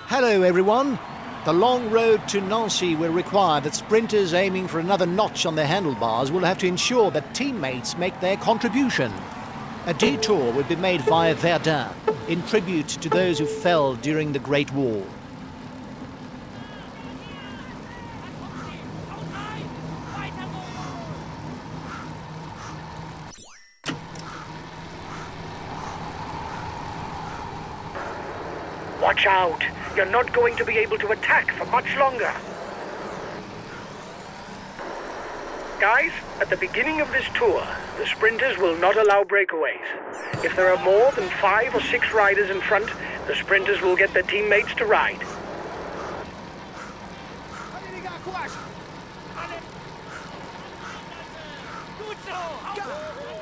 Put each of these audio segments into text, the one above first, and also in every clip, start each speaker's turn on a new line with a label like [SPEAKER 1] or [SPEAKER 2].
[SPEAKER 1] Hello everyone. The long road to Nancy will require that sprinters aiming for another notch on their handlebars will have to ensure that teammates make their contribution. A detour will be made via Verdun in tribute to those who fell during the Great War.
[SPEAKER 2] Watch out! You're not going to be able to attack for much longer. Guys, at the beginning of this tour, the sprinters will not allow breakaways. If there are more than 5 or 6 riders in front, the sprinters will get their teammates to ride.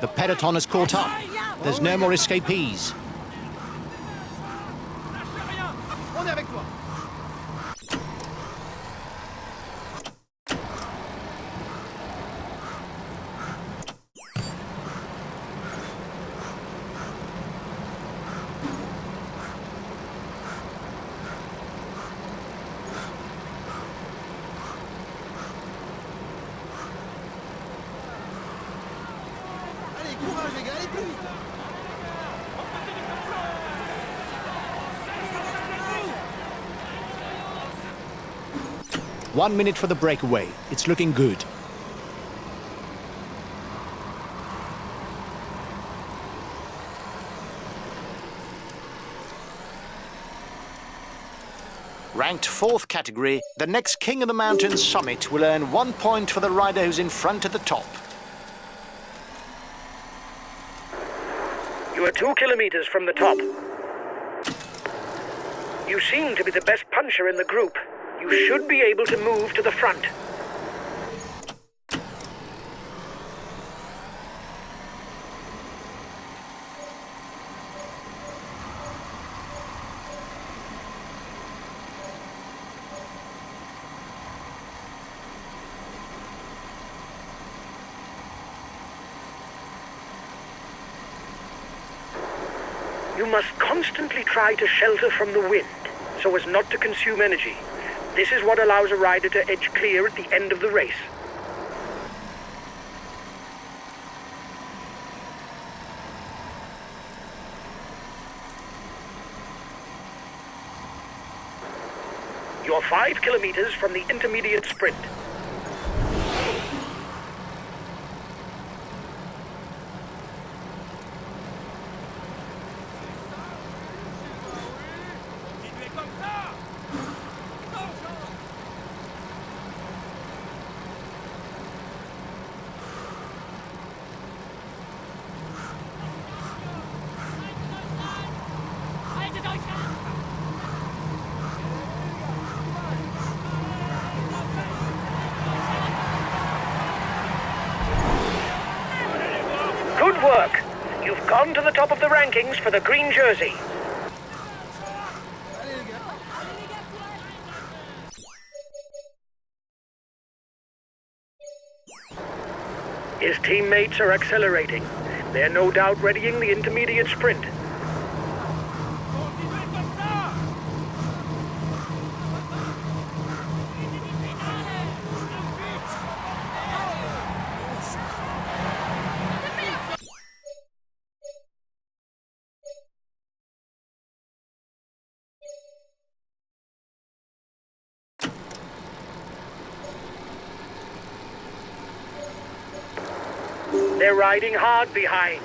[SPEAKER 1] The peloton has caught up. There's no more escapees.
[SPEAKER 3] On est avec toi. Allez, courage les gars, allez plus vite.
[SPEAKER 1] 1 minute for the breakaway. It's looking good. Ranked 4th category, the next King of the Mountains summit will earn 1 point for the rider who's in front at the top.
[SPEAKER 2] You are 2 kilometers from the top. You seem to be the best puncher in the group. You should be able to move to the front. You must constantly try to shelter from the wind, so as not to consume energy. This is what allows a rider to edge clear at the end of the race. You're 5 kilometers from the intermediate sprint. Good work! You've gone to the top of the rankings for the green jersey. His teammates are accelerating. They're no doubt readying the intermediate sprint. They're riding hard behind.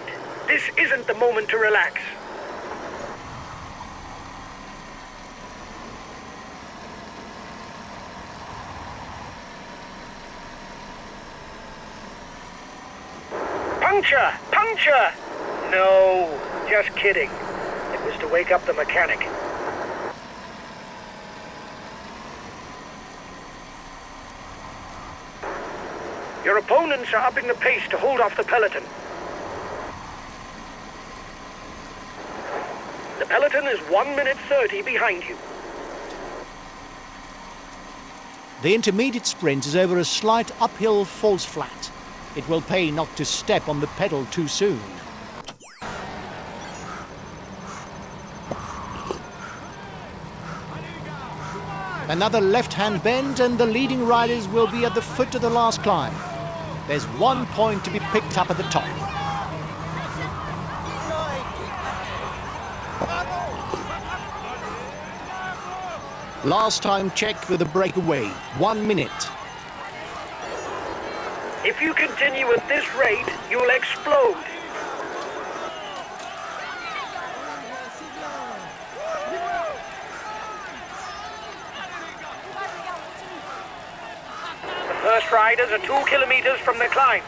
[SPEAKER 2] This isn't the moment to relax. Puncture! Puncture! No, just kidding. It was to wake up the mechanic. Your opponents are upping the pace to hold off the peloton. The peloton is 1 minute 30 behind you.
[SPEAKER 1] The intermediate sprint is over a slight uphill falls flat. It will pay not to step on the pedal too soon. Another left-hand bend and the leading riders will be at the foot of the last climb. There's 1 point to be picked up at the top. Last time check with the breakaway, 1 minute.
[SPEAKER 2] If you continue at this rate, you'll explode. The first riders are 2 kilometers from the climb.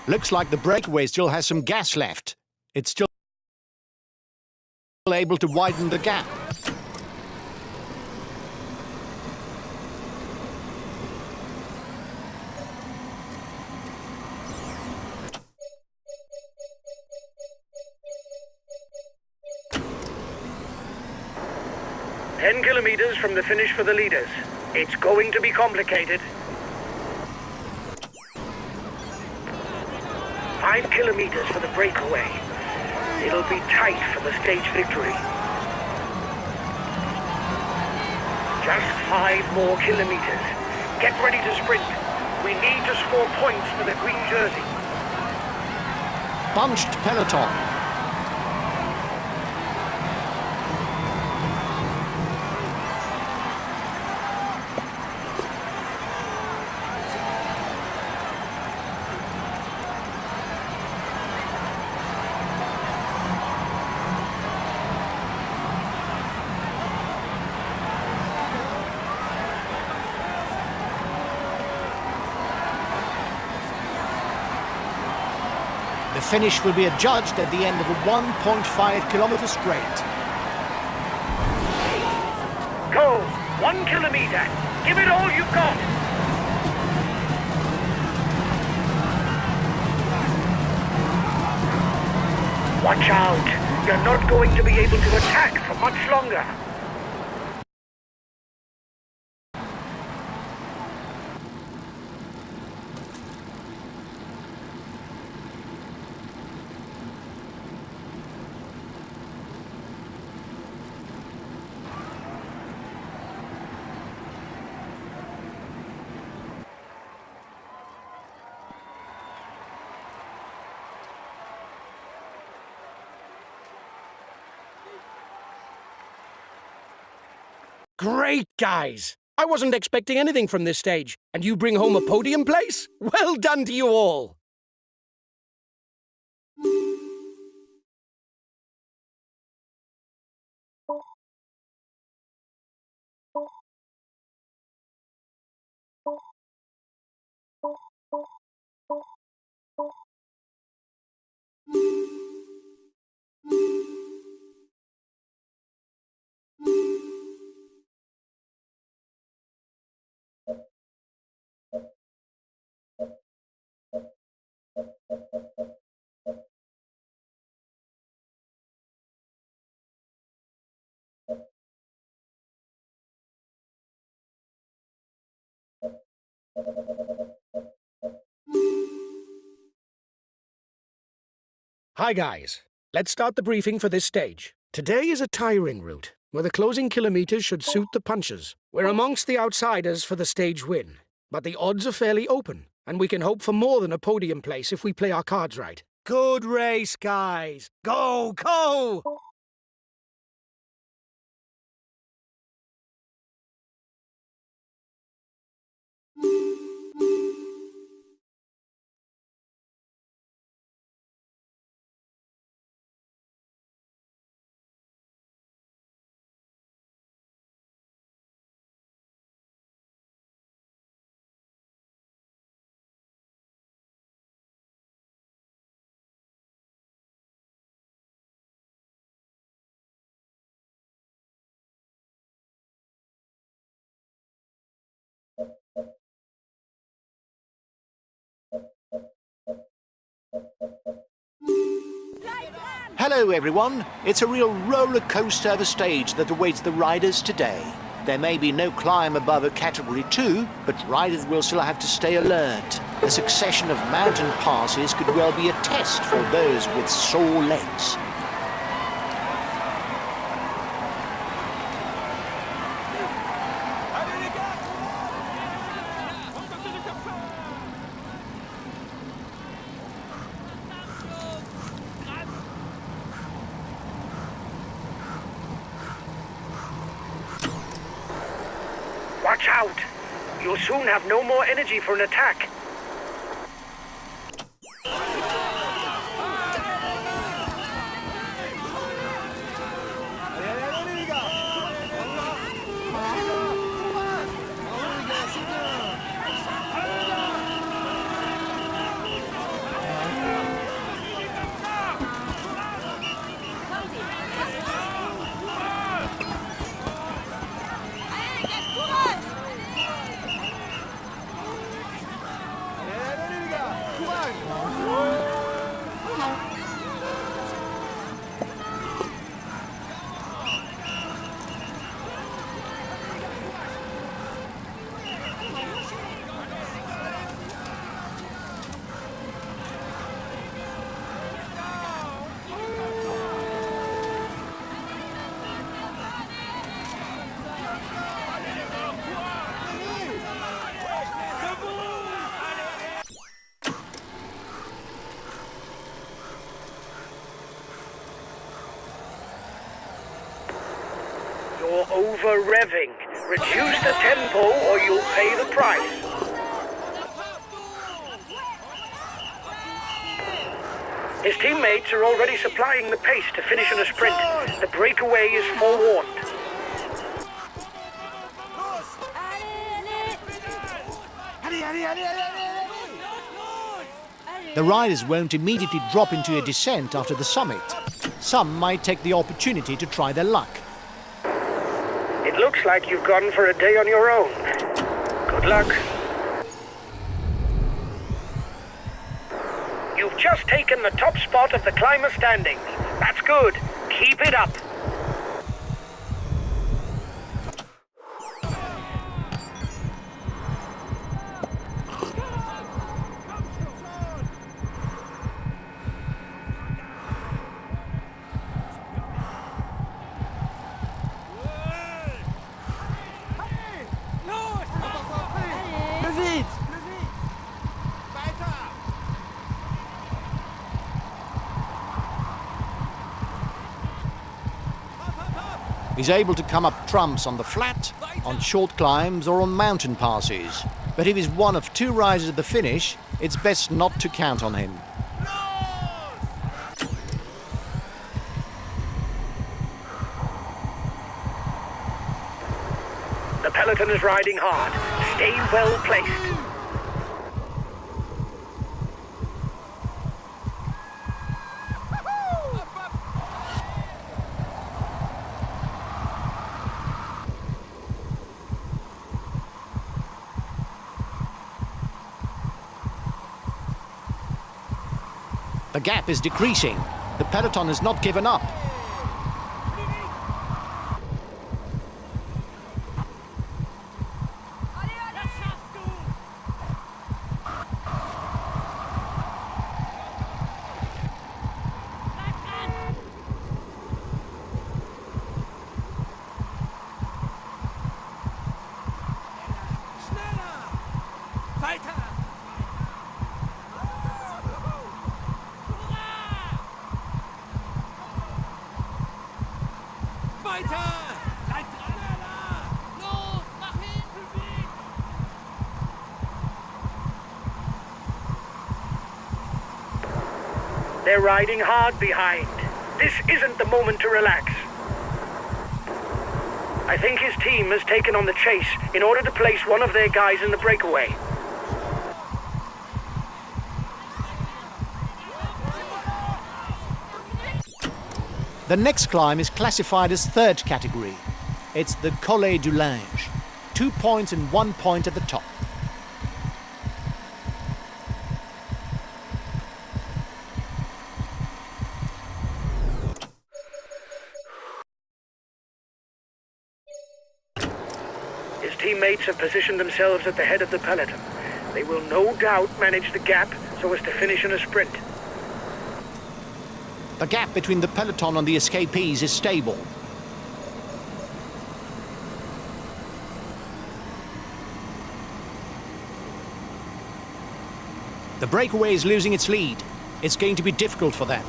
[SPEAKER 1] Looks like the breakaway still has some gas left. It's still able to widen the gap.
[SPEAKER 2] Ten kilometers from the finish for the leaders. It's going to be complicated. 5 kilometers for the breakaway. It'll be tight for the stage victory. Just 5 more kilometers. Get ready to sprint. We need to score points for the green jersey.
[SPEAKER 1] Bunched peloton. The finish will be adjudged at the end of a 1.5 kilometer straight.
[SPEAKER 2] Go! 1 kilometer. Give it all you've got. Watch out. You're not going to be able to attack for much longer.
[SPEAKER 4] Great, guys! I wasn't expecting anything from this stage, and you bring home a podium place? Well done to you all! Hi, guys. Let's start the briefing for this stage. Today is a tiring route, where the closing kilometers should suit the punchers. We're amongst the outsiders for the stage win, but the odds are fairly open, and we can hope for more than a podium place if we play our cards right. Good race, guys! Go, go!
[SPEAKER 1] Hello everyone, it's a real roller coaster of a stage that awaits the riders today. There may be no climb above a Category 2, but riders will still have to stay alert. The succession of mountain passes could well be a test for those with sore legs.
[SPEAKER 2] Watch out! You'll soon have no more energy for an attack. You're over-revving. Reduce the tempo or you'll pay the price. His teammates are already supplying the pace to finish in a sprint. The breakaway is forewarned.
[SPEAKER 1] The riders won't immediately drop into a descent after the summit. Some might take the opportunity to try their luck.
[SPEAKER 2] It looks like you've gone for a day on your own. Good luck. You've just taken the top spot of the climber standings. That's good. Keep it up.
[SPEAKER 1] He's able to come up trumps on the flat, on short climbs or on mountain passes. But if he's one of two riders at the finish, it's best not to count on him.
[SPEAKER 2] The peloton is riding hard. Stay well placed.
[SPEAKER 1] The gap is decreasing. The peloton has not given up.
[SPEAKER 2] They're riding hard behind. This isn't the moment to relax. I think his team has taken on the chase in order to place one of their guys in the breakaway.
[SPEAKER 1] The next climb is classified as third category. It's the Col du Linge. 2 points and 1 point at the top.
[SPEAKER 2] teammates have positioned themselves at the head of the peloton. They will no doubt manage the gap so as to finish in a sprint.
[SPEAKER 1] The gap between the peloton and the escapees is stable. The breakaway is losing its lead. It's going to be difficult for them.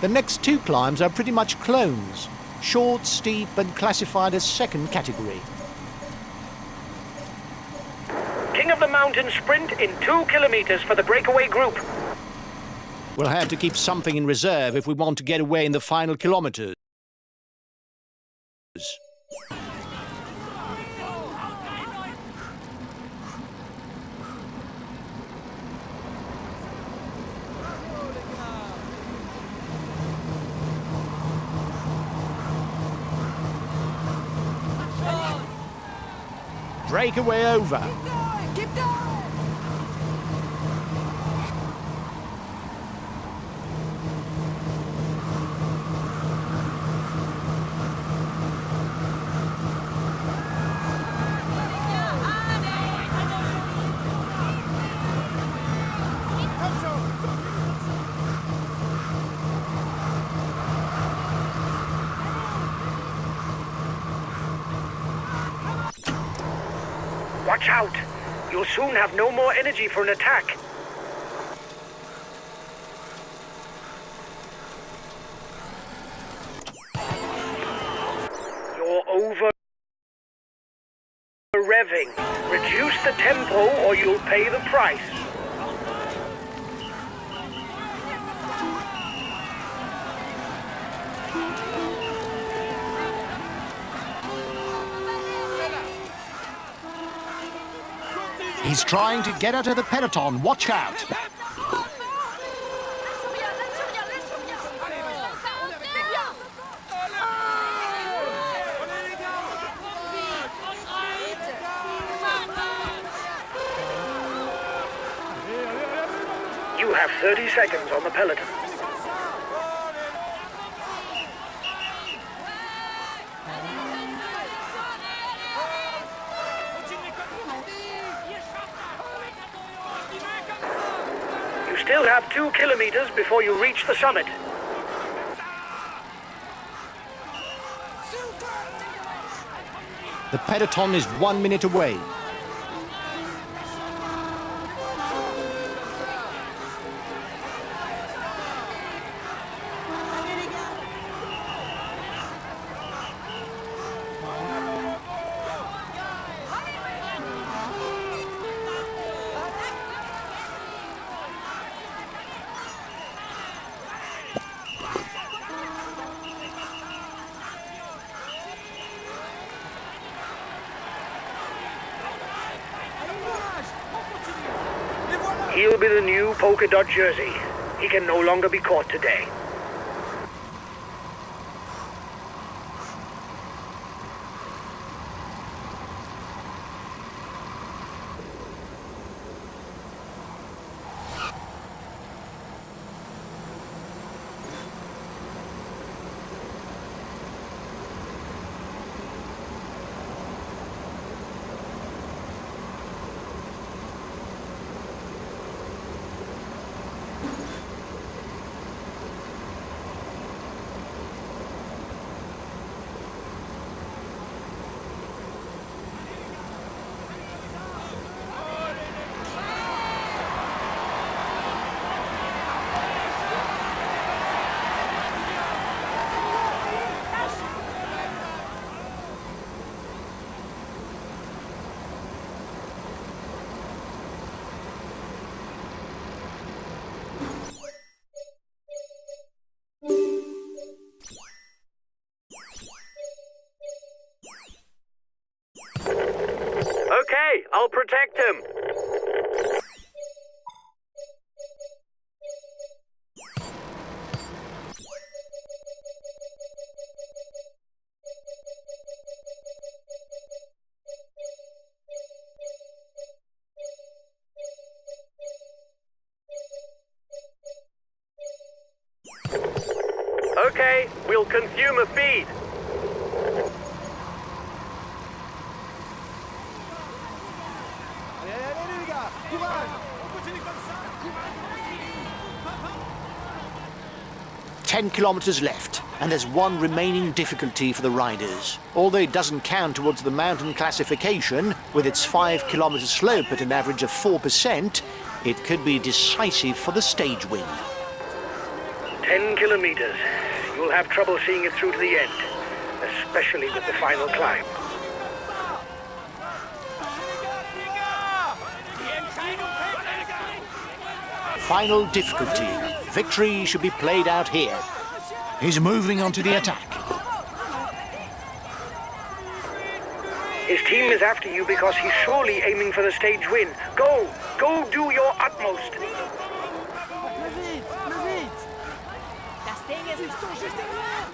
[SPEAKER 1] The next two climbs are pretty much clones. Short, steep, and classified as second category.
[SPEAKER 2] King of the Mountain sprint in 2 kilometers for the breakaway group.
[SPEAKER 1] We'll have to keep something in reserve if we want to get away in the final kilometers. Breakaway over.
[SPEAKER 3] Keep going!
[SPEAKER 2] Watch out! You'll soon have no more energy for an attack. You're over-revving. Reduce the tempo or you'll pay the price.
[SPEAKER 1] He's trying to get out of the peloton. Watch out.
[SPEAKER 2] You have 30 seconds on the peloton. You still have 2 kilometers before you reach the summit.
[SPEAKER 1] The peloton is 1 minute away.
[SPEAKER 2] He'll be the new polka dot jersey. He can no longer be caught today. Okay, I'll protect him. Okay, we'll consume a feed.
[SPEAKER 3] Allez, allez, allez, les gars. Courage. On continue comme ça.
[SPEAKER 1] 10 kilometers left, and there's one remaining difficulty for the riders. Although it doesn't count towards the mountain classification, with its 5-kilometer slope at an average of 4%, it could be decisive for the stage win.
[SPEAKER 2] 10 kilometers. You'll have trouble seeing it through to the end, especially with the final climb.
[SPEAKER 1] Final difficulty. Victory should be played out here. He's moving on to the attack.
[SPEAKER 2] His team is after you because he's surely aiming for the stage win. Go! Go do your utmost!
[SPEAKER 3] Plus vite, plus vite.
[SPEAKER 5] Das Ding ist
[SPEAKER 3] Ils sont juste derrière.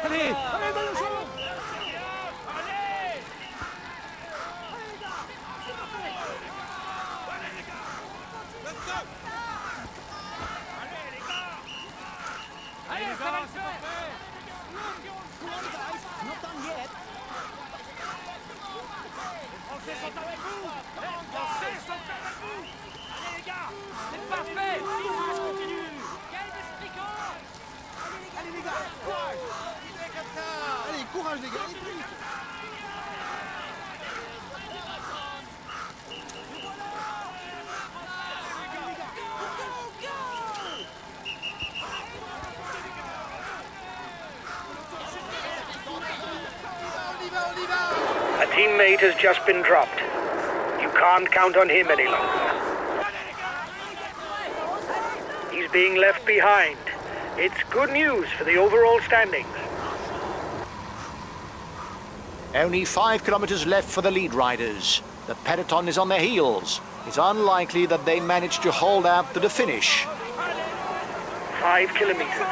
[SPEAKER 3] Allez, allez, dans le jeu. Allez, les gars, courage. Allez, courage, les gars, allez plus vite. On y va.
[SPEAKER 2] A teammate has just been dropped. You can't count on him any longer. He's being left behind. It's good news for the overall standings.
[SPEAKER 1] Only 5 kilometers left for the lead riders. The peloton is on their heels. It's unlikely that they manage to hold out to the finish.
[SPEAKER 2] 5 kilometers.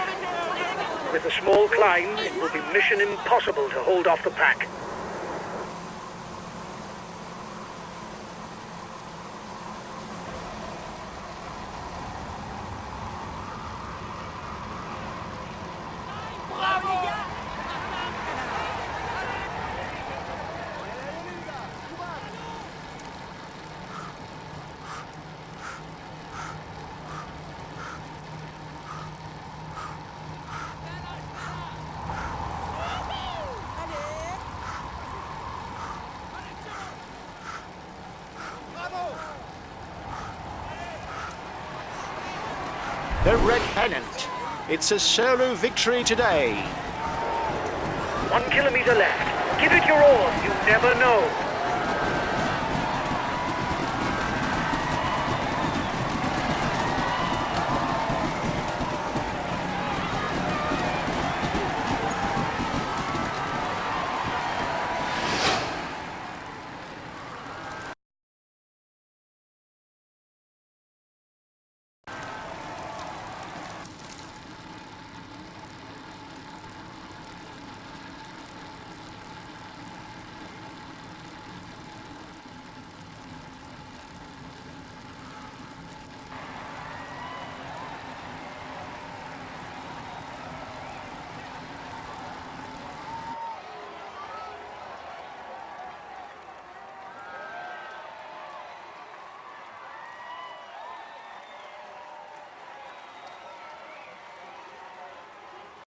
[SPEAKER 2] With a small climb, it will be mission impossible to hold off the pack.
[SPEAKER 1] The red pennant. It's a solo victory today.
[SPEAKER 2] 1 kilometer left. Give it your all. You never know.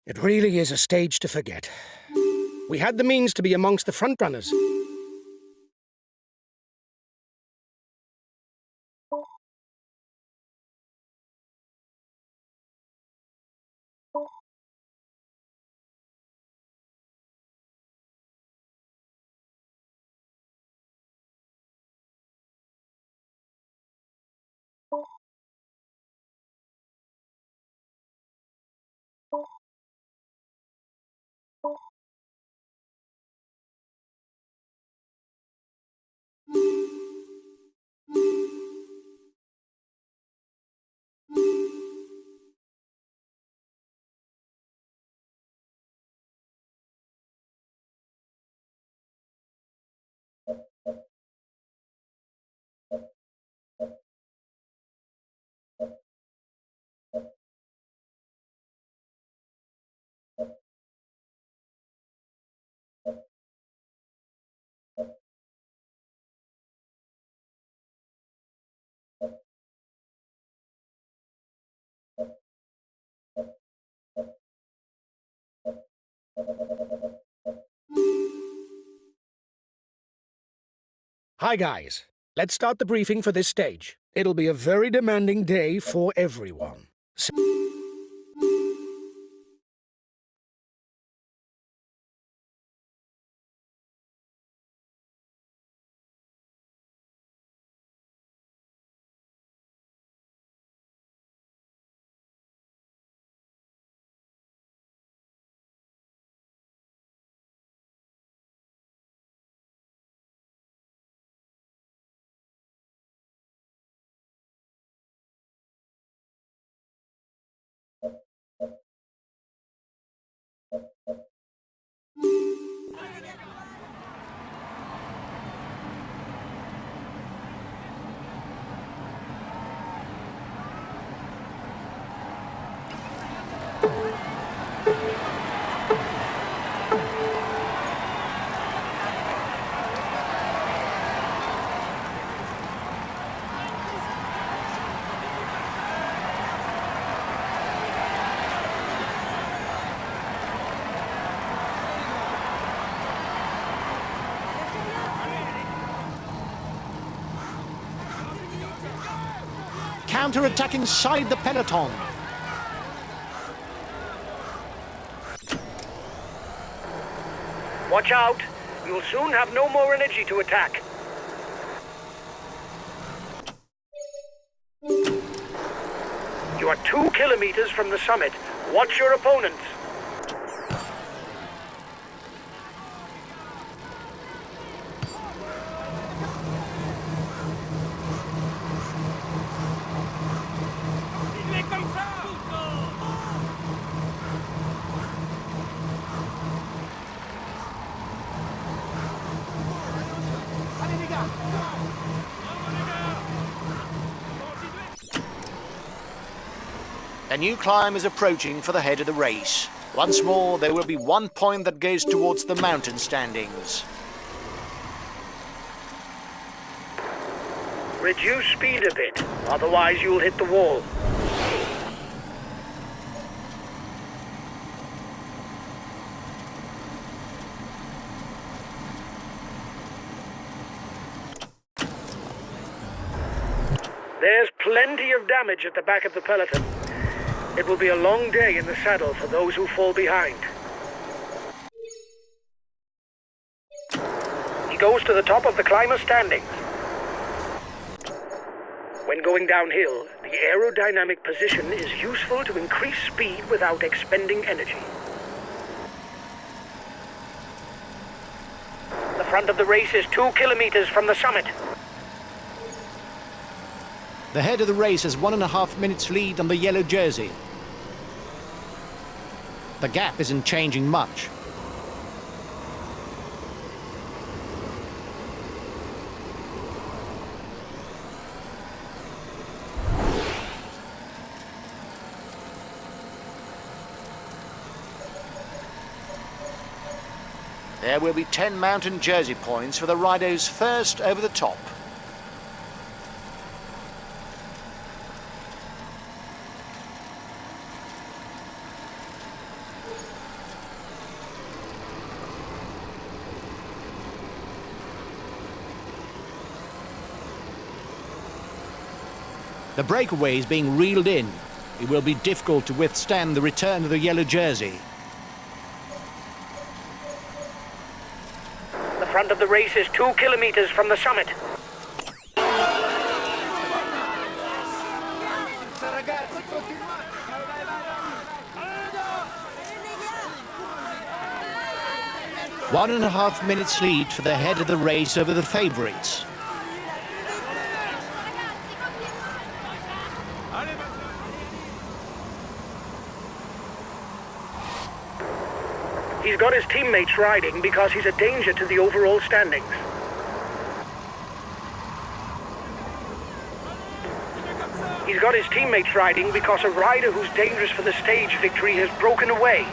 [SPEAKER 4] It really is a stage to forget. We had the means to be amongst the front runners. Hi guys, let's start the briefing for this stage. It'll be a very demanding day for everyone.
[SPEAKER 1] Counter-attack inside the peloton.
[SPEAKER 2] Watch out! You'll soon have no more energy to attack. You are 2 kilometers from the summit. Watch your opponents.
[SPEAKER 3] Allez les gars.
[SPEAKER 1] A new climb is approaching for the head of the race. Once more, there will be 1 point that goes towards the mountain standings.
[SPEAKER 2] Reduce speed a bit, otherwise you'll hit the wall. There's plenty of damage at the back of the peloton. It will be a long day in the saddle for those who fall behind. He goes to the top of the climber standings. When going downhill, the aerodynamic position is useful to increase speed without expending energy. The front of the race is 2 kilometers from the summit.
[SPEAKER 1] The head of the race has 1.5 minutes lead on the yellow jersey. The gap isn't changing much. There will be 10 mountain jersey points for the riders first over the top. The breakaway is being reeled in. It will be difficult to withstand the return of the yellow jersey.
[SPEAKER 2] The front of the race is 2 kilometers from the summit.
[SPEAKER 3] Ragazzi, continuate. Vai, vai, vai.
[SPEAKER 1] 1.5 minutes lead for the head of the race over the favourites.
[SPEAKER 2] He's got his teammates riding because he's a danger to the overall standings. He's got his teammates riding because a rider who's dangerous for the stage victory has broken away.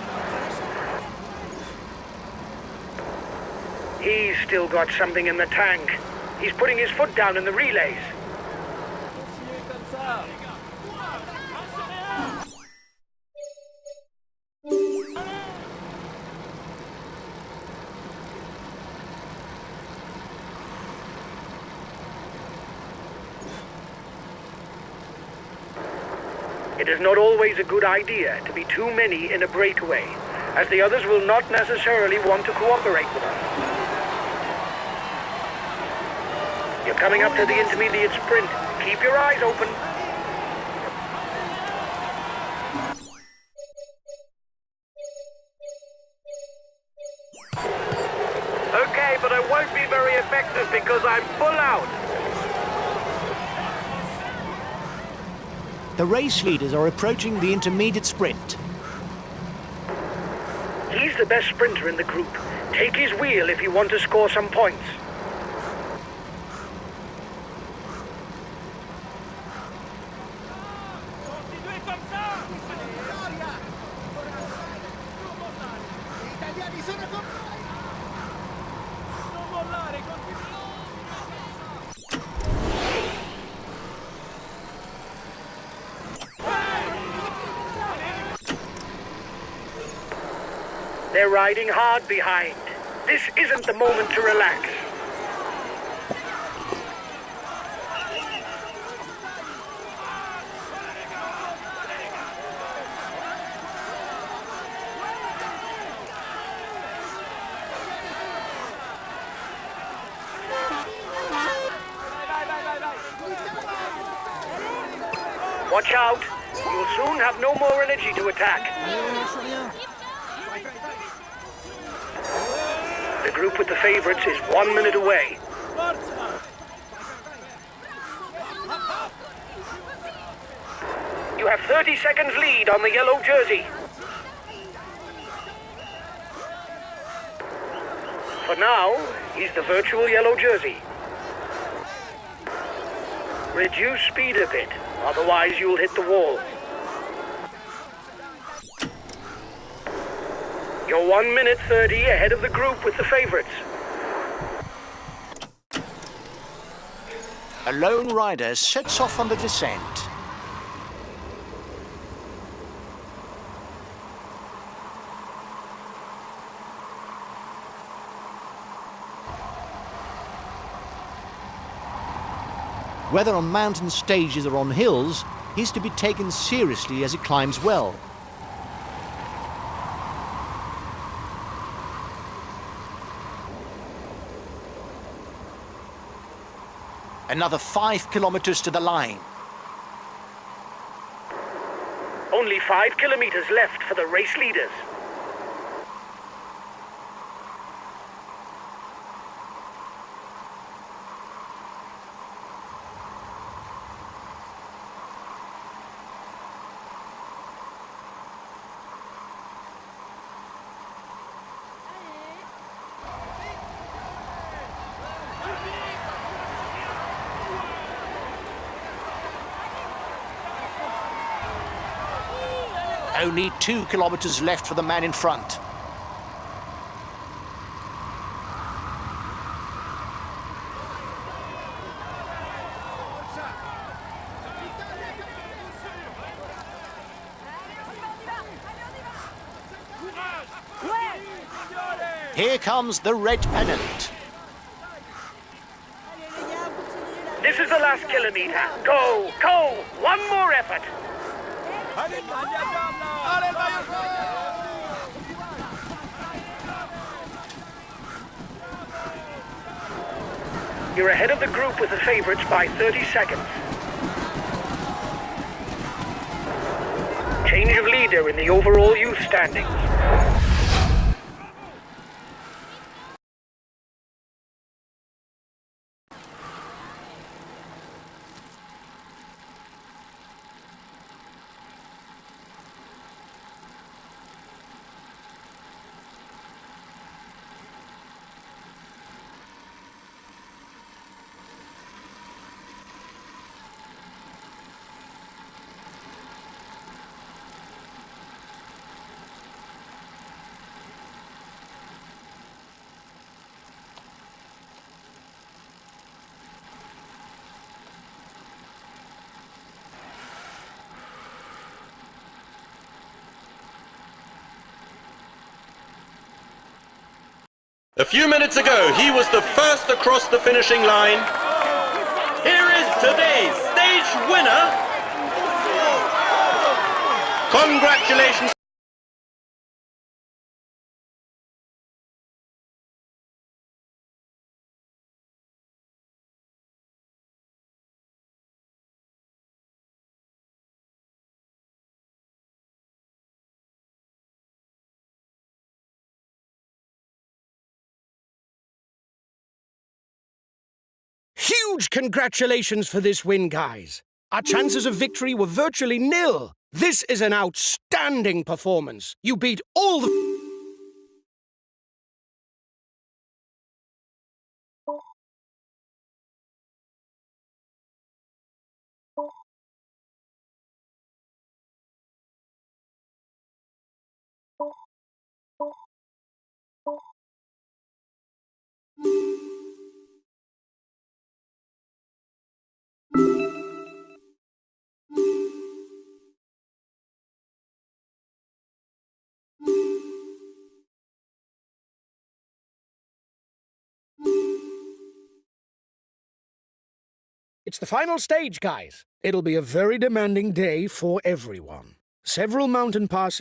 [SPEAKER 2] He's still got something in the tank. He's putting his foot down in the relays. It is not always a good idea to be too many in a breakaway, as the others will not necessarily want to cooperate with us. You're coming up to the intermediate sprint. Keep your eyes open.
[SPEAKER 6] Okay, but I won't be very effective because I'm full out.
[SPEAKER 1] The race leaders are approaching the intermediate sprint.
[SPEAKER 2] He's the best sprinter in the group. Take his wheel if you want to score some points. They're riding hard behind. This isn't the moment to relax. Watch out! You'll soon have no more energy to attack. The group with the favorites is 1 minute away. You have 30 seconds lead on the yellow jersey. For now, he's the virtual yellow jersey. Reduce speed a bit, otherwise you'll hit the wall. You're 1 minute 30 ahead of the group with the favorites.
[SPEAKER 1] A lone rider sets off on the descent. Whether on mountain stages or on hills, he's to be taken seriously as he climbs well. Another 5 kilometers to the line.
[SPEAKER 2] Only 5 kilometers left for the race leaders.
[SPEAKER 1] Only 2 kilometers left for the man in front. Here comes the red pennant.
[SPEAKER 2] This is the last kilometer. Go, go! One more effort. You're ahead of the group with the favorites by 30 seconds. Change of leader in the overall youth standings.
[SPEAKER 7] A few minutes ago, he was the first across the finishing line. Here is today's stage winner, Congratulations.
[SPEAKER 4] Huge congratulations for this win, guys. Our chances of victory were virtually nil. This is an outstanding performance. You beat all the... It's the final stage, guys. It'll be a very demanding day for everyone. Several mountain passes